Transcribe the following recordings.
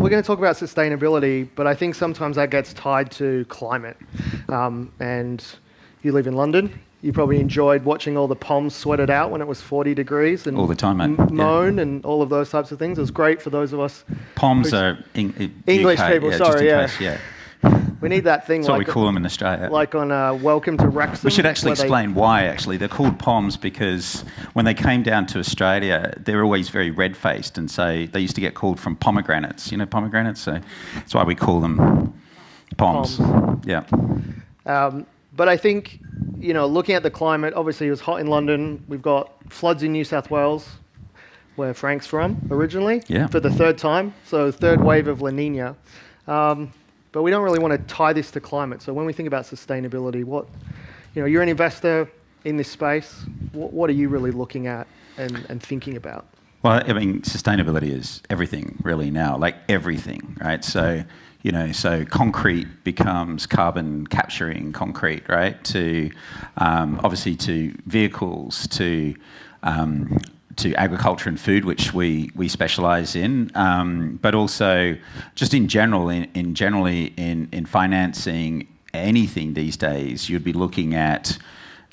we're going to talk about sustainability, but I think sometimes that gets tied to climate. And you live in London. You probably enjoyed watching all the palms sweated out when it was 40 degrees and all the time, mate. moan and all of those types of things. It was great for those of us. Palms are English UK, people, sorry, just in case, We need that thing. That's what we call them in Australia. Like on Welcome to Wrexham. We should actually explain why, actually. They're called POMs because when they came down to Australia, they're always very red-faced, and so they used to get called from pomegranates. You know pomegranates? So that's why we call them POMs. Yeah. But I think, looking at the climate, obviously it was hot in London. We've got floods in New South Wales, where Frank's from originally, for the third time. So third wave of La Nina. But we don't really want to tie this to climate. So when we think about sustainability, you're an investor in this space. What are you really looking at and thinking about? Well, I mean, sustainability is everything really now, like everything, right? So, so concrete becomes carbon capturing concrete, right? To obviously to vehicles, to agriculture and food, which we specialise in, but also just in general, in financing anything these days, you'd be looking at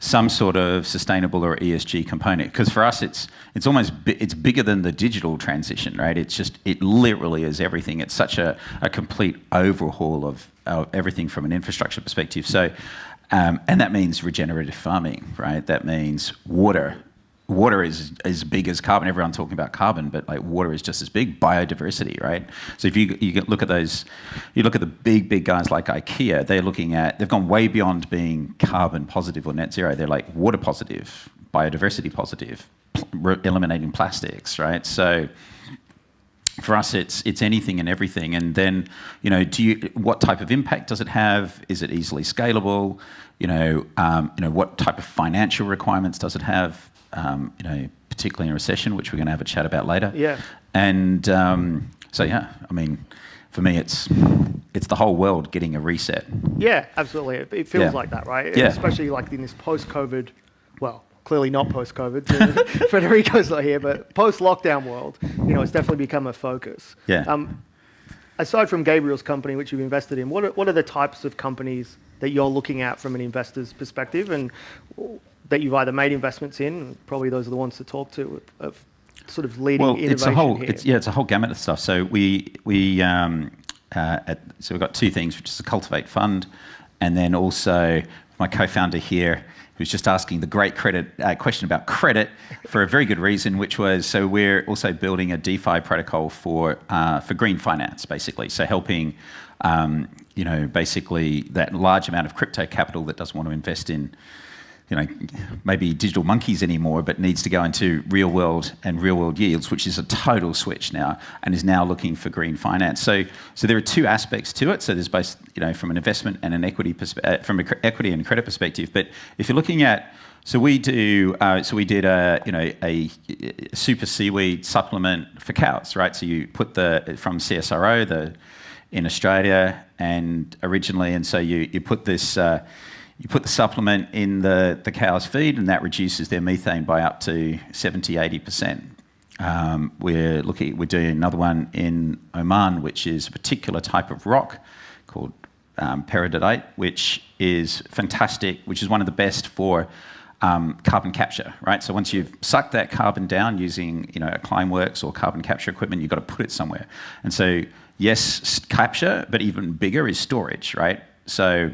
some sort of sustainable or ESG component. Because for us, it's bigger than the digital transition, right? It literally is everything. It's such a complete overhaul of everything from an infrastructure perspective. So, and that means regenerative farming, right? That means water. Water is as big as carbon. Everyone's talking about carbon, but like water is just as big. Biodiversity, right? So if you look at those, you look at the big guys like IKEA. They've gone way beyond being carbon positive or net zero. They're like water positive, biodiversity positive, eliminating plastics, right? So for us, it's anything and everything. And then, what type of impact does it have? Is it easily scalable? What type of financial requirements does it have? Particularly in a recession, which we're going to have a chat about later. Yeah. And I mean, for me, it's the whole world getting a reset. Yeah, absolutely. It feels like that, right? Yeah. Especially like in this post-COVID, well, clearly not post-COVID. Federico's not here, but post-lockdown world, it's definitely become a focus. Yeah. Aside from Gabriel's company, which you've invested in, what are the types of companies that you're looking at from an investor's perspective, and that you've either made investments in? Probably those are the ones to talk to of sort of leading innovation here. It's a whole gamut of stuff. So we've got two things, which is a Cultivate Fund, and then also my co-founder here, who's just asking the great question about credit for a very good reason, which was, so we're also building a DeFi protocol for green finance, basically. So helping, basically that large amount of crypto capital that doesn't want to invest in, maybe digital monkeys anymore, but needs to go into real world yields, which is a total switch now, and is now looking for green finance. So there are two aspects to it. So there's both, from an investment and an equity from an equity and credit perspective. But if you're looking at, we did a super seaweed supplement for cows, right? So you put from CSRO in Australia and originally, and so you put this. You put the supplement in the cow's feed, and that reduces their methane by up to 70-80%. We're doing another one in Oman, which is a particular type of rock called peridotite, which is fantastic, which is one of the best for carbon capture, right? So once you've sucked that carbon down using a Climeworks or carbon capture equipment, you've got to put it somewhere. And so yes, capture, but even bigger is storage, right? So.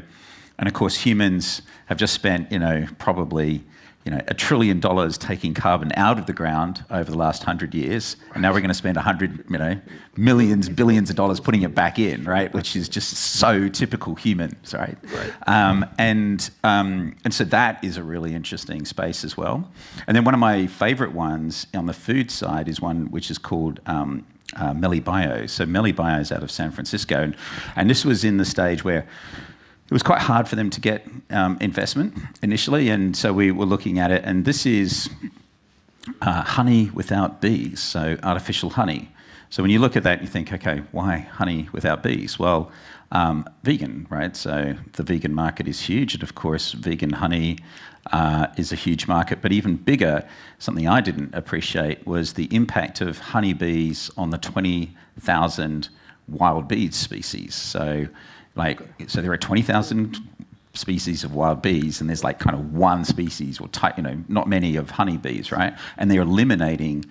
And of course, humans have just spent, probably, $1 trillion taking carbon out of the ground over the last 100 years, and now we're going to spend millions, billions of dollars putting it back in, right? Which is just so typical humans, right? And so that is a really interesting space as well. And then one of my favourite ones on the food side is one which is called Meli Bio. So Meli Bio is out of San Francisco, and this was in the stage where it was quite hard for them to get investment initially, and so we were looking at it, and this is honey without bees, so artificial honey. So when you look at that, you think, okay, why honey without bees? Well, vegan, right? So the vegan market is huge, and of course, vegan honey is a huge market, but even bigger, something I didn't appreciate was the impact of honeybees on the 20 20,000 wild bee species. So there are 20,000 species of wild bees, and there's like kind of one species or type, not many of honeybees, right? And they're eliminating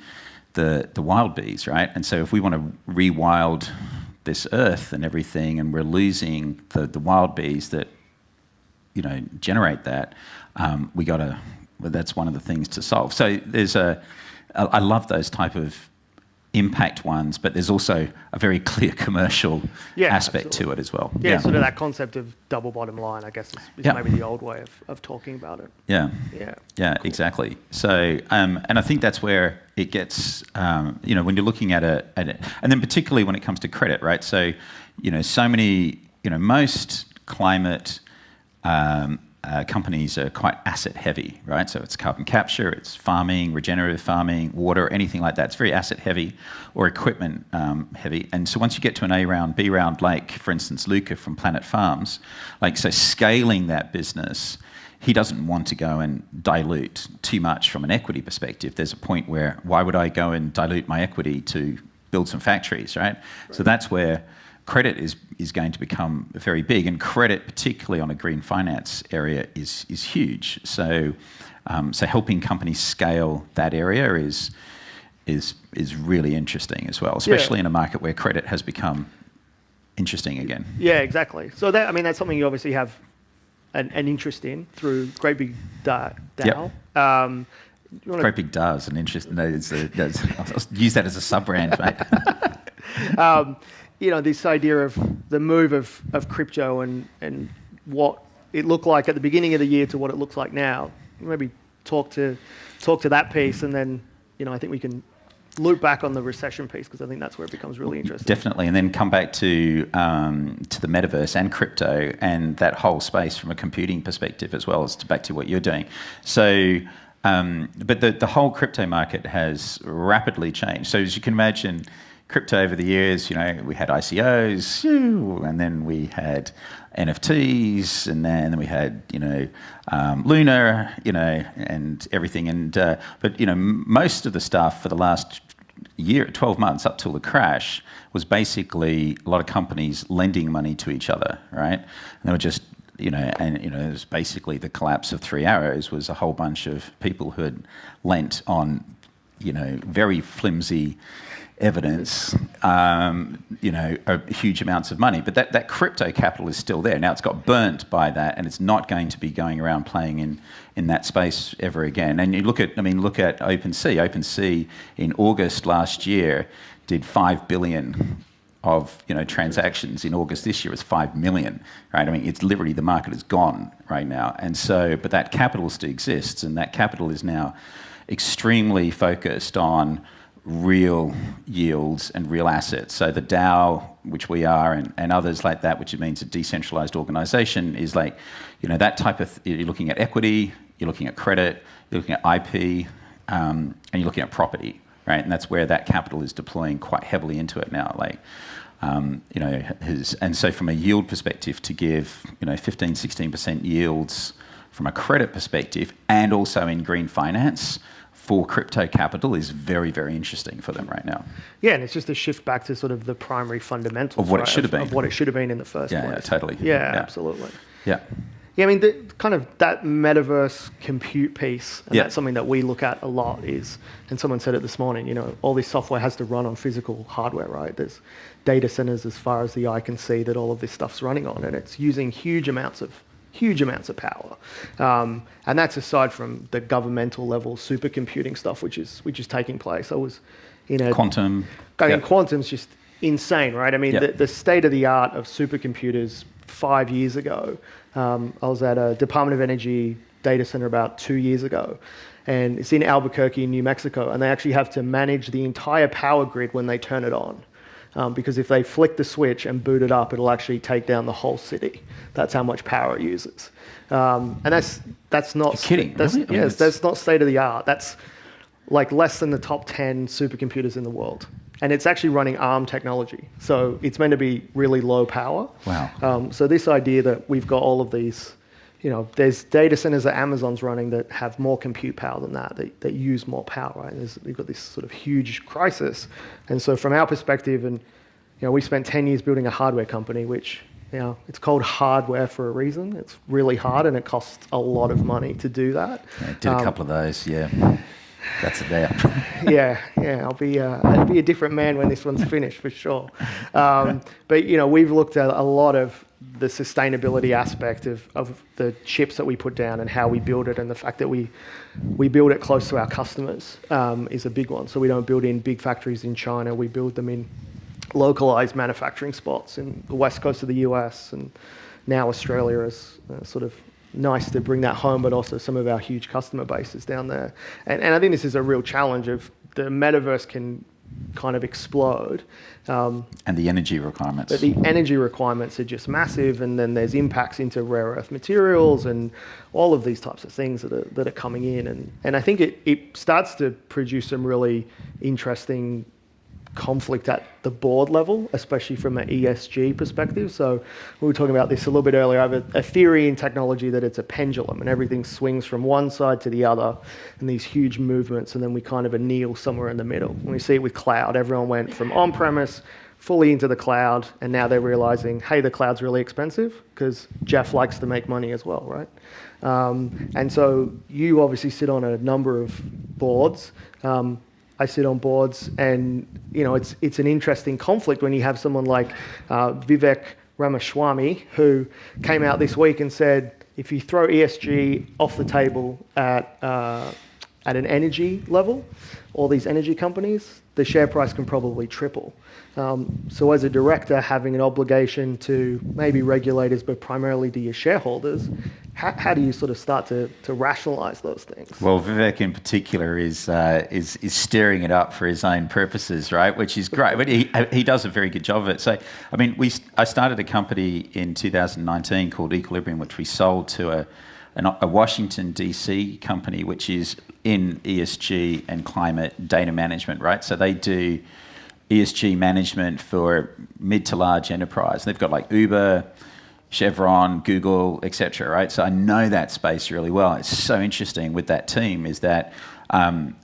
the wild bees, right? And so if we want to rewild this earth and everything, and we're losing the wild bees that generate that, that's one of the things to solve. So I love those type of impact ones, but there's also a very clear commercial aspect absolutely. to it as well. Yeah, sort of that concept of double bottom line, I guess, is maybe the old way of talking about it. Yeah, cool. Exactly. So, and I think that's where it gets, when you're looking at it, and then particularly when it comes to credit, right? So, so many, most climate companies are quite asset heavy, right? So it's carbon capture, it's farming, regenerative farming, water, anything like that. It's very asset heavy or equipment heavy. And so once you get to an A round, B round, like for instance, Luca from Planet Farms, so scaling that business, he doesn't want to go and dilute too much from an equity perspective. There's a point where, why would I go and dilute my equity to build some factories, right? So that's where credit is going to become very big, and credit, particularly on a green finance area, is huge. So, helping companies scale that area is really interesting as well, especially in a market where credit has become interesting again. Yeah, exactly. So that's something you obviously have an interest in through Great Big DAO. Yep. Great Big DAO is an interest. No, I'll use that as a sub-brand, mate. This idea of the move of crypto and what it looked like at the beginning of the year to what it looks like now. Maybe talk to that piece, and then I think we can loop back on the recession piece, because I think that's where it becomes really interesting. Definitely, and then come back to the metaverse and crypto and that whole space from a computing perspective, as well as back to what you're doing. So. But the whole crypto market has rapidly changed. So as you can imagine, crypto over the years, we had ICOs, and then we had NFTs, and then we had, Luna, and everything. But most of the stuff for the last year, 12 months up till the crash, was basically a lot of companies lending money to each other, right? And they were just, it was basically the collapse of Three Arrows was a whole bunch of people who had lent on, very flimsy evidence, huge amounts of money. But that crypto capital is still there. Now it's got burnt by that, and it's not going to be going around playing in that space ever again. And you look at OpenSea. OpenSea in August last year did 5 billion of transactions. In August this year, it's 5 million, right? It's literally, the market is gone right now. And so, but that capital still exists, and that capital is now extremely focused on real yields and real assets. So the DAO, which we are, and others like that, which means a decentralized organization, is that type of, you're looking at equity, you're looking at credit, you're looking at IP, and you're looking at property, right? And that's where that capital is deploying quite heavily into it now. And so from a yield perspective, to give 15, 16% yields from a credit perspective, and also in green finance for crypto capital, is very, very interesting for them right now. Yeah, and it's just a shift back to sort of the primary fundamentals of what it should have been. Of what it should have been in the first place. Yeah, totally. Yeah, absolutely. Yeah. Yeah, kind of that metaverse compute piece, and that's something that we look at a lot is, and someone said it this morning, all this software has to run on physical hardware, right? There's data centers as far as the eye can see that all of this stuff's running on, and it's using huge amounts of power. And that's aside from the governmental level supercomputing stuff, which is taking place. I was quantum. Quantum's just insane, right? The state of the art of supercomputers 5 years ago. I was at a Department of Energy data center about 2 years ago, and it's in Albuquerque, New Mexico, and they actually have to manage the entire power grid when they turn it on. Because if they flick the switch and boot it up, it'll actually take down the whole city. That's how much power it uses. And that's not... You're kidding, really? Yes, that's not state of the art. That's like less than the top 10 supercomputers in the world. And it's actually running ARM technology. So it's meant to be really low power. Wow. So this idea that we've got all of these, there's data centers that Amazon's running that have more compute power than that use more power, right? We've got this sort of huge crisis. And so from our perspective, and we spent 10 years building a hardware company, which it's called hardware for a reason. It's really hard and it costs a lot of money to do that. Yeah, did a couple of those, yeah. That's about. yeah, I'll be a different man when this one's finished for sure. But we've looked at a lot of the sustainability aspect of the chips that we put down and how we build it, and the fact that we build it close to our customers is a big one. So we don't build in big factories in China. We build them in localized manufacturing spots in the west coast of the US, and now Australia is sort of nice to bring that home, but also some of our huge customer bases down there. And I think this is a real challenge of the metaverse can kind of explode. And the energy requirements. But the energy requirements are just massive, and then there's impacts into rare earth materials and all of these types of things that are coming in. And I think it starts to produce some really interesting conflict at the board level, especially from an ESG perspective. So we were talking about this a little bit earlier. I have a theory in technology that it's a pendulum and everything swings from one side to the other in these huge movements, and then we kind of anneal somewhere in the middle. And we see it with cloud. Everyone went from on-premise fully into the cloud, and now they're realizing, hey, the cloud's really expensive because Jeff likes to make money as well, right? And so you obviously sit on a number of boards. I sit on boards, and it's an interesting conflict when you have someone like Vivek Ramaswamy, who came out this week and said, if you throw ESG off the table at an energy level, all these energy companies, the share price can probably triple. So as a director, having an obligation to maybe regulators, but primarily to your shareholders, how do you sort of start to rationalize those things? Well, Vivek in particular is stirring it up for his own purposes, right? Which is great, but he does a very good job of it. So, I mean, I started a company in 2019 called Equilibrium, which we sold to a Washington DC company, which is in ESG and climate data management, right? So they do ESG management for mid to large enterprise. They've got like Uber, Chevron, Google, etc. Right? So I know that space really well. It's so interesting with that team is that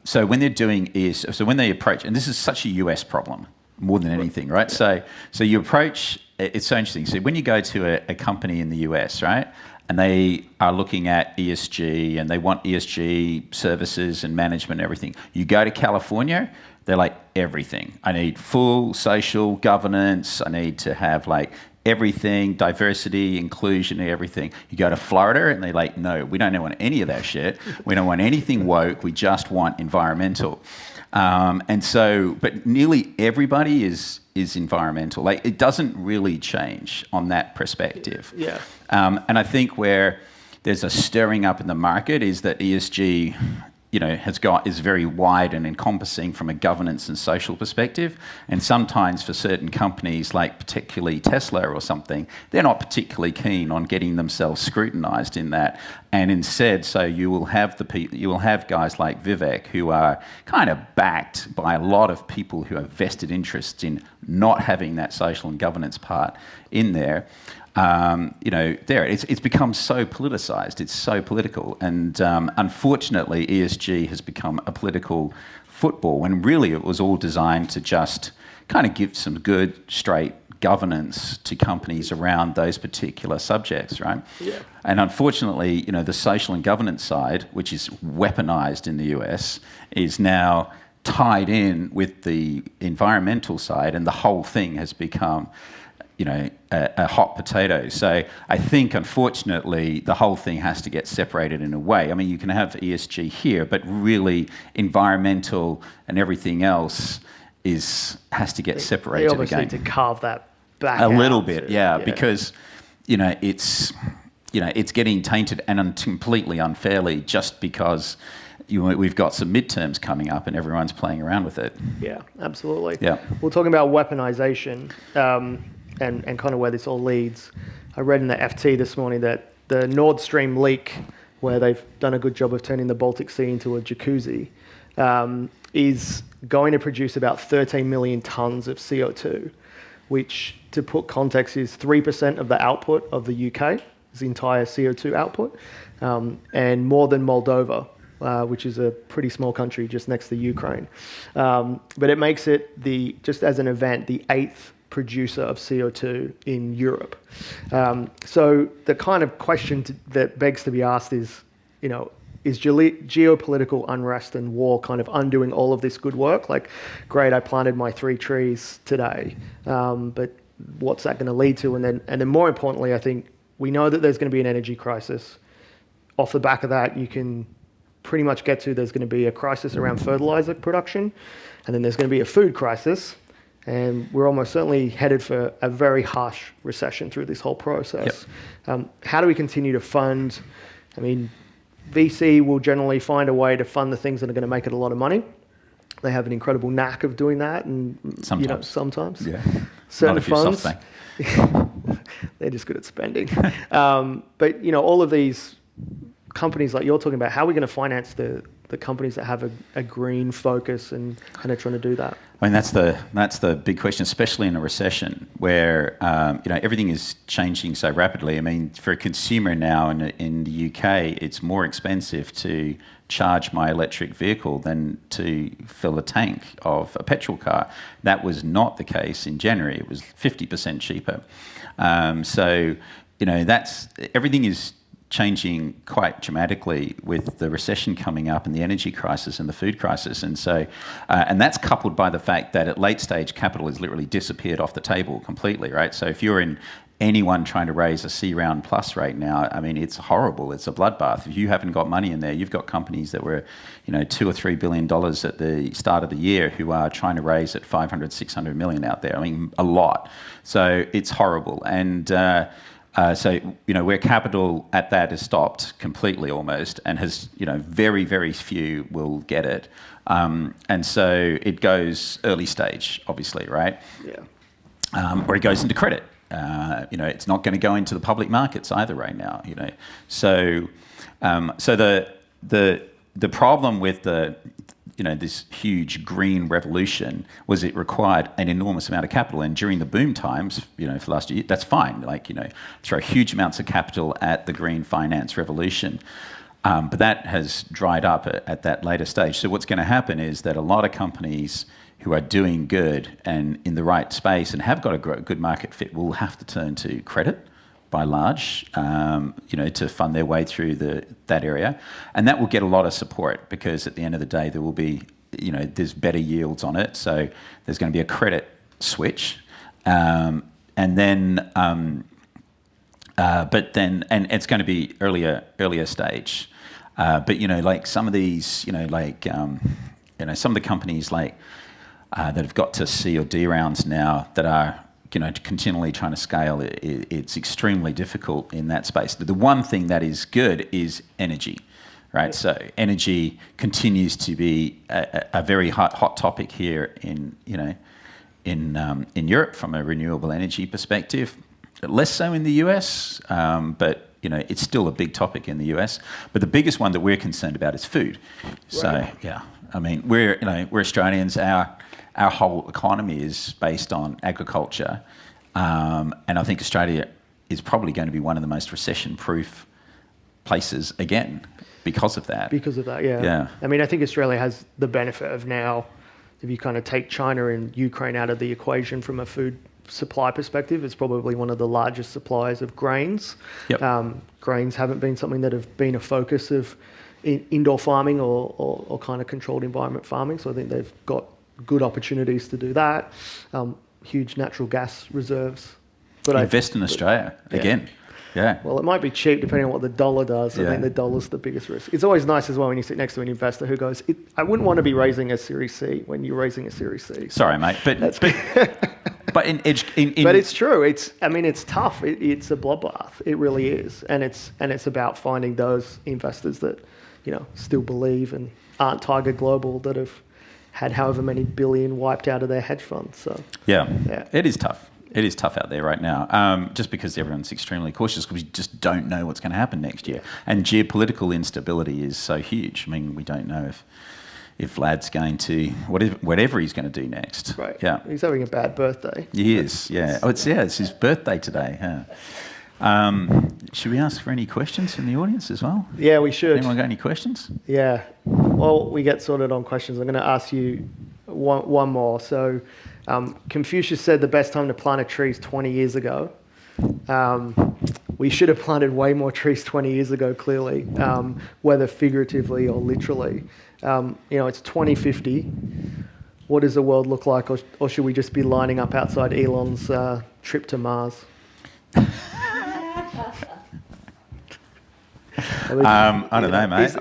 so when they're doing so when they approach, and this is such a US problem more than anything, right? So you approach. It's so interesting. So when you go to a company in the US, right, and they are looking at ESG and they want ESG services and management and everything, you go to California. They're like, everything. I need full social governance. I need to have like everything, diversity, inclusion, everything. You go to Florida and they're like, no, we don't want any of that shit. We don't want anything woke. We just want environmental. And so, but nearly everybody is environmental. Like, it doesn't really change on that perspective. Yeah. And I think where there's a stirring up in the market is that ESG is very wide and encompassing from a governance and social perspective. And sometimes for certain companies, like particularly Tesla or something, they're not particularly keen on getting themselves scrutinized in that. And instead, so you will have guys like Vivek who are kind of backed by a lot of people who have vested interests in not having that social and governance part in there. It's become so politicized. It's so political, and unfortunately, ESG has become a political football. When really it was all designed to just kind of give some good, straight governance to companies around those particular subjects, right? Yeah. And unfortunately, the social and governance side, which is weaponized in the US, is now tied in with the environmental side, and the whole thing has become a hot potato. So I think, unfortunately, the whole thing has to get separated in a way. I mean, you can have ESG here, but really environmental and everything else has to get separated again. They obviously need to carve that back a little bit, yeah, because it's getting tainted and completely unfairly just because we've got some midterms coming up and everyone's playing around with it. Yeah, absolutely. Yeah. We're talking about weaponization. And kind of where this all leads. I read in the FT this morning that the Nord Stream leak, where they've done a good job of turning the Baltic Sea into a jacuzzi, is going to produce about 13 million tons of CO2, which, to put context, is 3% of the output of the UK. entire CO2 output, and more than Moldova, which is a pretty small country just next to Ukraine. But it makes it, just as an event, the 8th producer of CO2 in Europe. So the kind of question that begs to be asked is, is geopolitical unrest and war kind of undoing all of this good work? Like, great, I planted my 3 trees today, but what's that going to lead to? And then more importantly, I think we know that there's going to be an energy crisis. Off the back of that, you can pretty much get to there's going to be a crisis around fertilizer production, and then there's going to be a food crisis, and we're almost certainly headed for a very harsh recession through this whole process. Yep. How do we continue to fund? I mean, VC will generally find a way to fund the things that are going to make it a lot of money. They have an incredible knack of doing that, and sometimes. Yeah. Certain Not if you're funds, SoftBank. they're just good at spending. But all of these companies like you're talking about, how are we going to finance the companies that have a green focus and are trying to do that? I mean, that's the big question, especially in a recession where everything is changing so rapidly. I mean, for a consumer now in the UK, it's more expensive to charge my electric vehicle than to fill a tank of a petrol car. That was not the case in January. It was 50% cheaper. So everything is changing quite dramatically with the recession coming up and the energy crisis and the food crisis. And so, and that's coupled by the fact that at late stage capital has literally disappeared off the table completely, right? So if you're in anyone trying to raise a C round plus right now, I mean, it's horrible. It's a bloodbath. If you haven't got money in there, you've got companies that were, $2 or $3 billion at the start of the year who are trying to raise at 500, 600 million out there. I mean, a lot. So it's horrible. And, so where capital at that has stopped completely almost, and has very, very few will get it, and so it goes early stage, obviously, right? Yeah. Or it goes into credit. It's not going to go into the public markets either right now. So the problem with this huge green revolution was it required an enormous amount of capital. And during the boom times, for last year, that's fine. Throw huge amounts of capital at the green finance revolution. But that has dried up at that later stage. So what's going to happen is that a lot of companies who are doing good and in the right space and have got a good market fit will have to turn to credit by large, to fund their way through that area. And that will get a lot of support because at the end of the day, there will be, there's better yields on it. So there's going to be a credit switch. And it's going to be earlier stage. But, some of these, some of the companies that have got to C or D rounds now that are, continually trying to scale, it's extremely difficult in that space. But the one thing that is good is energy, right? So energy continues to be a very hot topic here in Europe from a renewable energy perspective. Less so in the US, but it's still a big topic in the US. But the biggest one that we're concerned about is food. Right. So yeah, I mean we're Australians. Our whole economy is based on agriculture, and I think Australia is probably going to be one of the most recession-proof places again because of that. Because of that, yeah. Yeah. I mean, I think Australia has the benefit of now, if you kind of take China and Ukraine out of the equation from a food supply perspective, it's probably one of the largest suppliers of grains. Yep. Grains haven't been something that have been a focus of indoor farming or kind of controlled environment farming, so I think they've got good opportunities to do that. Huge natural gas reserves. But invest in Australia again. Yeah. Well, it might be cheap depending on what the dollar does. Yeah. I think the dollar's the biggest risk. It's always nice as well when you sit next to an investor who goes, I wouldn't want to be raising a Series C when you're raising a Series C. Sorry, mate. But it's true. It's tough. It's a bloodbath. It really is. And it's about finding those investors that, still believe and aren't Tiger Global that have had however many billion wiped out of their hedge funds. So yeah. It is tough. It is tough out there right now, just because everyone's extremely cautious because we just don't know what's going to happen next year. And geopolitical instability is so huge. I mean, we don't know if Vlad's going to, whatever he's going to do next. Right. Yeah. He's having a bad birthday. He is, yeah. It's his birthday today. Yeah. Should we ask for any questions from the audience as well? Yeah, we should. Anyone got any questions? Yeah. Well, we get sorted on questions. I'm going to ask you one more. So, Confucius said the best time to plant a tree is 20 years ago. We should have planted way more trees 20 years ago, clearly, whether figuratively or literally. It's 2050. What does the world look like, or should we just be lining up outside Elon's trip to Mars? I don't know, mate.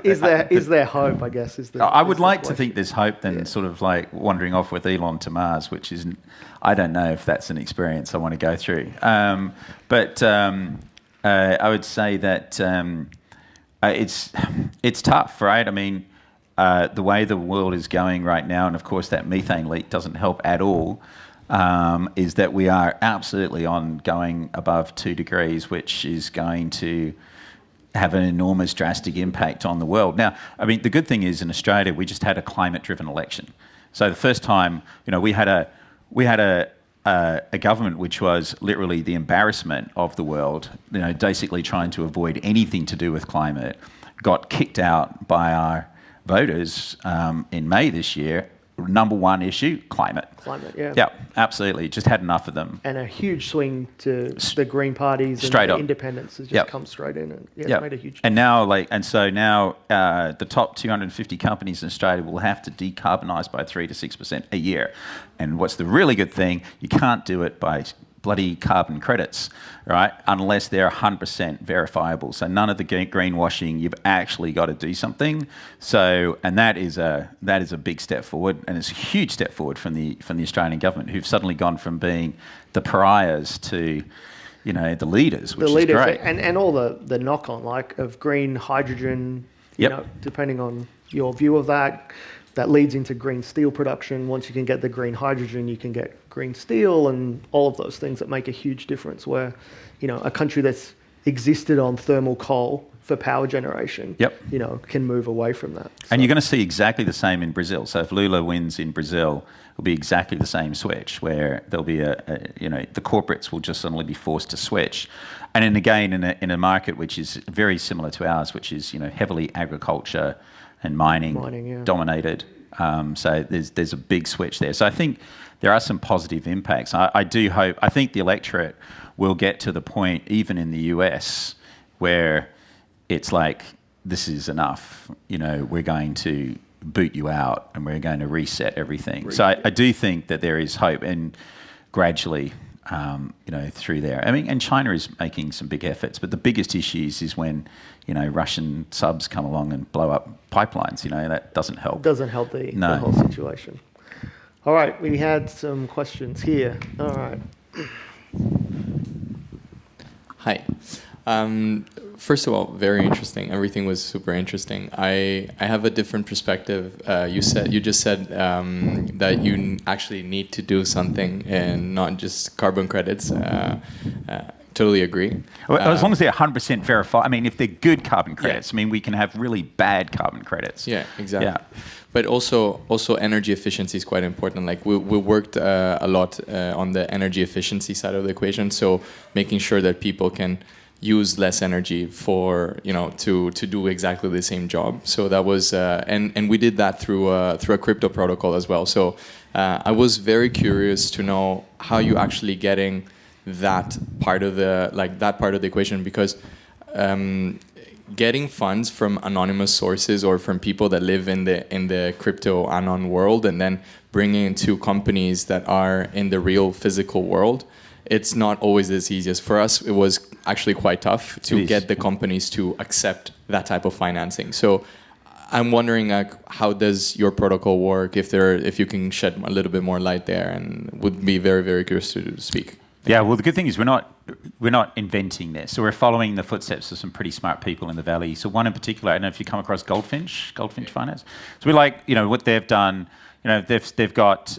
Is there hope, I guess? I would like to think there's hope than sort of like wandering off with Elon to Mars, which isn't, I don't know if that's an experience I want to go through. But I would say that it's tough, right? I mean, the way the world is going right now, and of course that methane leak doesn't help at all, is that we are absolutely on going above 2 degrees, which is going to have an enormous drastic impact on the world. Now, I mean, the good thing is in Australia, we just had a climate-driven election. So the first time, we had a government which was literally the embarrassment of the world, basically trying to avoid anything to do with climate, got kicked out by our voters in May this year. Number one issue, climate. Climate, yeah. Yeah, absolutely. Just had enough of them. And a huge swing to the Green parties and the independents has just come straight in and it's made a huge And now, the top 250 companies in Australia will have to decarbonise by 3 to 6% a year. And what's the really good thing? You can't do it by bloody carbon credits, right? Unless they're 100% verifiable. So none of the greenwashing. You've actually got to do something. So, and that is a big step forward, and it's a huge step forward from the Australian government, who've suddenly gone from being the pariahs to, the leaders, which is great. And all the knock-on, like of green hydrogen. Depending on your view of that. That leads into green steel production. Once you can get the green hydrogen, you can get green steel and all of those things that make a huge difference where, a country that's existed on thermal coal for power generation, can move away from that. So. And you're going to see exactly the same in Brazil. So if Lula wins in Brazil, it'll be exactly the same switch where there'll be the corporates will just suddenly be forced to switch. And then again, in a market which is very similar to ours, which is, heavily agriculture and mining dominated. So there's a big switch there. So I think there are some positive impacts. I think the electorate will get to the point, even in the US, where it's like, this is enough. We're going to boot you out and we're going to reset everything. So I do think that there is hope, and gradually, through there. I mean, and China is making some big efforts, but the biggest issues is when, Russian subs come along and blow up pipelines. That doesn't help. Doesn't help the whole situation. All right, we had some questions here. All right. Hi. First of all, very interesting. Everything was super interesting. I have a different perspective. You just said that you actually need to do something and not just carbon credits. Totally agree. Well, as long as they're 100% verified. I mean, if they're good carbon credits, I mean, we can have really bad carbon credits. Yeah, exactly. Yeah. But also energy efficiency is quite important. Like we worked a lot on the energy efficiency side of the equation. So making sure that people can use less energy for to do exactly the same job. So that was and we did that through a crypto protocol as well. So I was very curious to know how you actually getting that part of the equation, because getting funds from anonymous sources or from people that live in the crypto anon world and then bringing it to companies that are in the real physical world, it's not always as easy. As for us, it was actually quite tough to get the companies to accept that type of financing. So I'm wondering, how does your protocol work? If you can shed a little bit more light there, and would be very, very curious to speak. Yeah, well, the good thing is we're not inventing this. So we're following the footsteps of some pretty smart people in the Valley. So one in particular, I don't know if you come across Goldfinch Finance. So we like, what they've done. They've got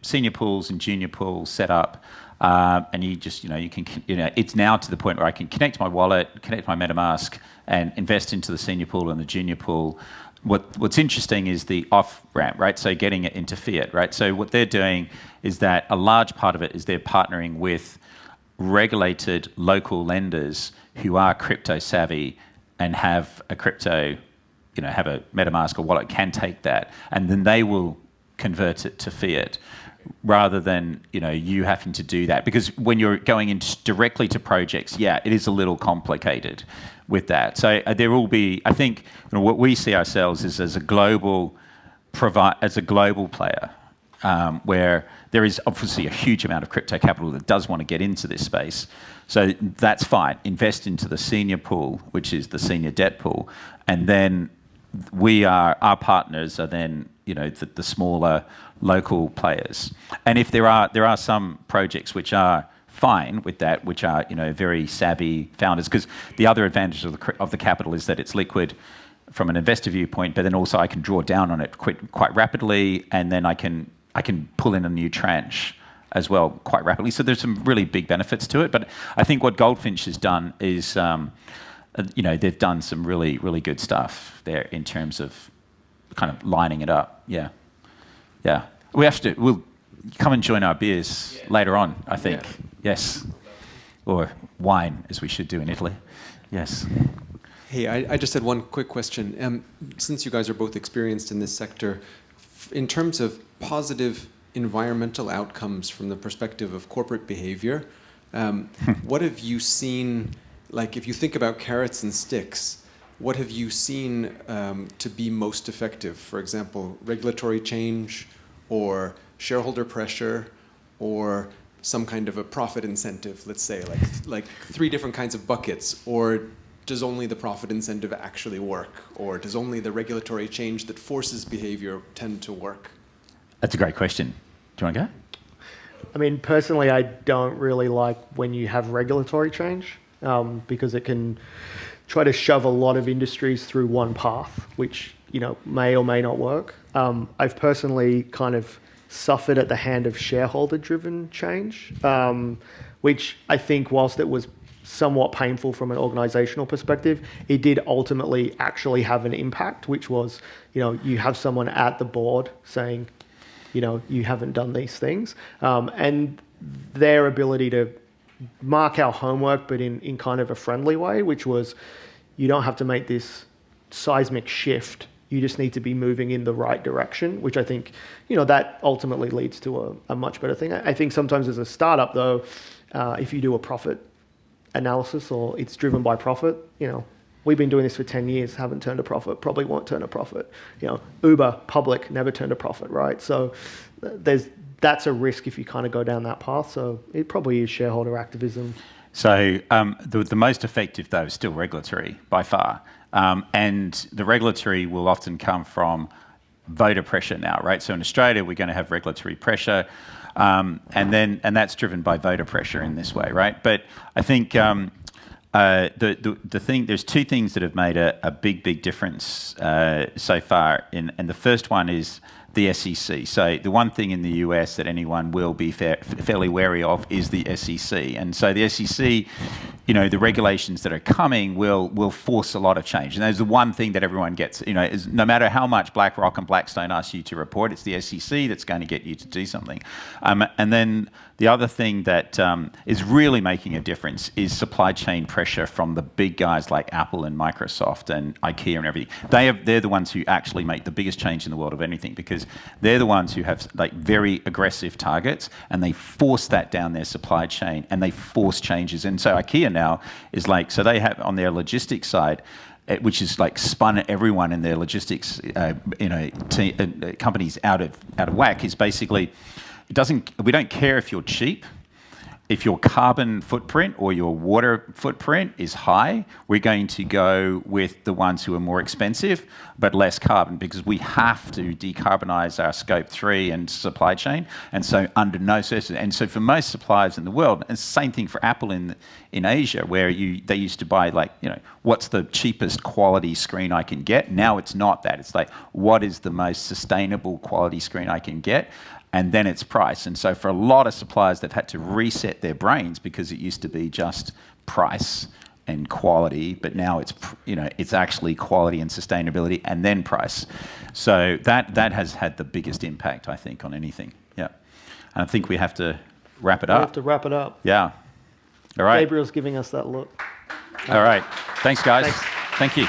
senior pools and junior pools set up, and you just you can it's now to the point where I can connect my wallet, connect my MetaMask, and invest into the senior pool and the junior pool. What's interesting is the off-ramp, right? So getting it into fiat, right? So what they're doing is that a large part of it is they're partnering with regulated local lenders who are crypto savvy and have a crypto, have a MetaMask or wallet, can take that, and then they will convert it to fiat, rather than you having to do that. Because when you're going into directly to projects, it is a little complicated with that. So there will be, I think, what we see ourselves is as a global player, where there is obviously a huge amount of crypto capital that does want to get into this space. So that's fine. Invest into the senior pool, which is the senior debt pool, and then our partners are then the smaller local players. And if there are some projects which are fine with that, which are very savvy founders, because the other advantage of the capital is that it's liquid from an investor viewpoint, but then also I can draw down on it quite rapidly, and then I can pull in a new tranche as well quite rapidly. So there's some really big benefits to it. But I think what Goldfinch has done is, they've done some really, really good stuff there in terms of kind of lining it up. Yeah. We'll come and join our beers later on, I think. Yeah. Yes. Or wine, as we should do in Italy. Yes. Hey, I just had one quick question. Since you guys are both experienced in this sector, in terms of positive environmental outcomes from the perspective of corporate behavior, what have you seen, like if you think about carrots and sticks, what have you seen to be most effective? For example, regulatory change or shareholder pressure or some kind of a profit incentive, let's say, like three different kinds of buckets? Or does only the profit incentive actually work? Or does only the regulatory change that forces behavior tend to work? That's a great question. Do you want to go? I mean, personally, I don't really like when you have regulatory change, because it can try to shove a lot of industries through one path, which may or may not work. I've personally kind of suffered at the hand of shareholder-driven change, which I think, whilst it was somewhat painful from an organizational perspective, it did ultimately actually have an impact, which was, you have someone at the board saying, you haven't done these things, and their ability to mark our homework, but in kind of a friendly way, which was, you don't have to make this seismic shift. You just need to be moving in the right direction, which I think, that ultimately leads to a much better thing. I think sometimes as a startup, though, if you do a profit analysis or it's driven by profit, we've been doing this for 10 years, haven't turned a profit, probably won't turn a profit. Uber, public, never turned a profit, right? So that's a risk if you kind of go down that path. So it probably is shareholder activism. So the most effective, though, is still regulatory by far. And the regulatory will often come from voter pressure now, right? So in Australia, we're going to have regulatory pressure, and that's driven by voter pressure in this way, right? But I think the thing, there's two things that have made a big difference so far, and the first one is the SEC. So the one thing in the US that anyone will be fairly wary of is the SEC. And so the SEC, the regulations that are coming will force a lot of change. And there's the one thing that everyone gets, is no matter how much BlackRock and Blackstone ask you to report, it's the SEC that's going to get you to do something. And then the other thing that is really making a difference is supply chain pressure from the big guys like Apple and Microsoft and IKEA and everything. They're the ones who actually make the biggest change in the world of anything, because they're the ones who have very aggressive targets, and they force that down their supply chain, and they force changes. And so IKEA now is so they have on their logistics side, which is spun everyone in their logistics, companies out of whack, is basically, we don't care if you're cheap. If your carbon footprint or your water footprint is high, we're going to go with the ones who are more expensive but less carbon, because we have to decarbonize our scope 3 and supply chain. And so under no circumstances, and so for most suppliers in the world, and it's the same thing for Apple in Asia, where they used to buy what's the cheapest quality screen I can get? Now it's not that. It's what is the most sustainable quality screen I can get? And then it's price. And so for a lot of suppliers, they've had to reset their brains, because it used to be just price and quality, but now it's actually quality and sustainability and then price. So that has had the biggest impact, I think, on anything. Yeah. And I think we have to wrap it up. We have to wrap it up. Yeah. All right. Gabriel's giving us that look. All right. Thanks, guys. Thanks. Thank you.